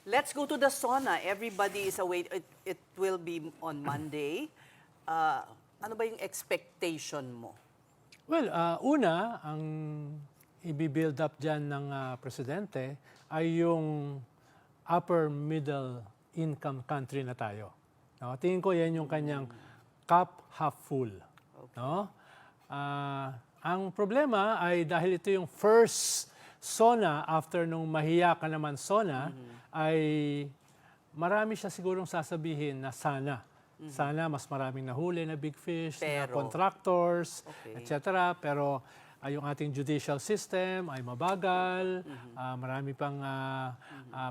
Let's go to the SONA. Everybody is away. It will be on Monday. Ano ba yung expectation mo? Well, una, ang i-build up dyan ng presidente ay yung upper middle income country na tayo. No? Tingin ko yan yung kanyang cup half full. No? Ang problema ay dahil ito yung first SONA after nung mahiya ka naman SONA, ay marami siya sigurong sasabihin na sana. Sana mas maraming nahuli na big fish, na Pero, contractors, okay. etc. Pero yung ating judicial system ay mabagal, marami pang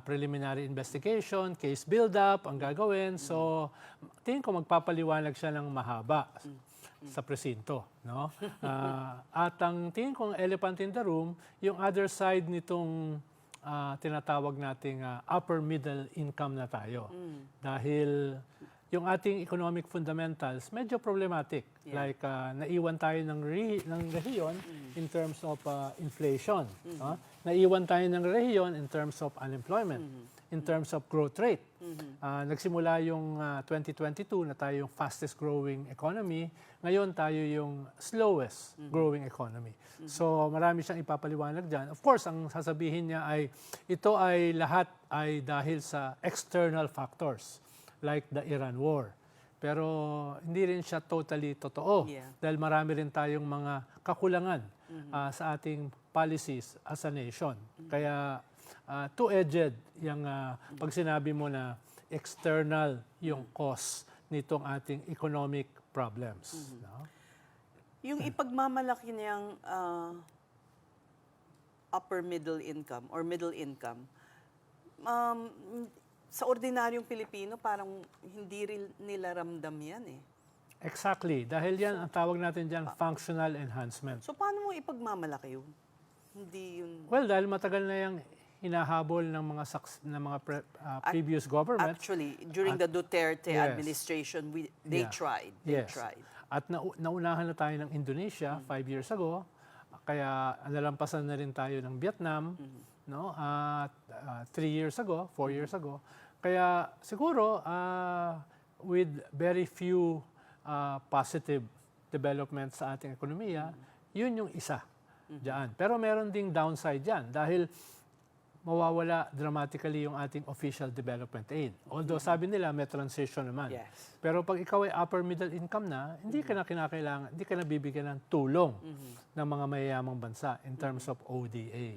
preliminary investigation, case build-up ang gagawin. So, tingin ko magpapaliwanag siya ng mahaba sa presinto. No? At ang tingin ko ang elephant in the room, yung other side nitong tinatawag nating upper middle income na tayo. Dahil yung ating economic fundamentals medyo problematic. Yeah. Like naiwan tayo ng rehiyon in terms of inflation. Naiwan tayo ng rehiyon in terms of unemployment, in terms of growth rate. Nagsimula yung 2022 na tayo yung fastest growing economy. Ngayon tayo yung slowest growing economy. So marami siyang ipapaliwanag dyan. Of course, ang sasabihin niya ay ito ay lahat ay dahil sa external factors like the Iran war. Pero hindi rin siya totally totoo. Yeah. Dahil marami rin tayong mga kakulangan sa ating policies as a nation. Kaya two-edged yung pag sinabi mo na external yung cause nitong ating economic problems. No? Yung ipagmamalaki niyang upper middle income or middle income, sa ordinaryong Pilipino, parang hindi rin nila ramdam yan eh. Exactly. Dahil yan, ang tawag natin dyan, functional enhancement. So, paano mo ipagmamalaki yun? Hindi yun... Well, dahil matagal na yung hinahabol ng mga previous governments. Actually, during the Duterte Yes. administration, they Yeah. tried. They Yes. tried. At naunahan na tayo ng Indonesia 5 years ago. Kaya nalampasan na rin tayo ng Vietnam, no? At 3 years ago, 4 years ago. Kaya siguro with very few positive developments sa ating ekonomiya, yun yung isa diyan. Pero meron ding downside diyan dahil mawawala dramatically yung ating official development aid. Although sabi nila may transition naman. Yes. Pero pag ikaw ay upper middle income na, hindi ka na kinakailangan, hindi ka na bibigyan ng tulong ng mga mayayamang bansa in terms of ODA.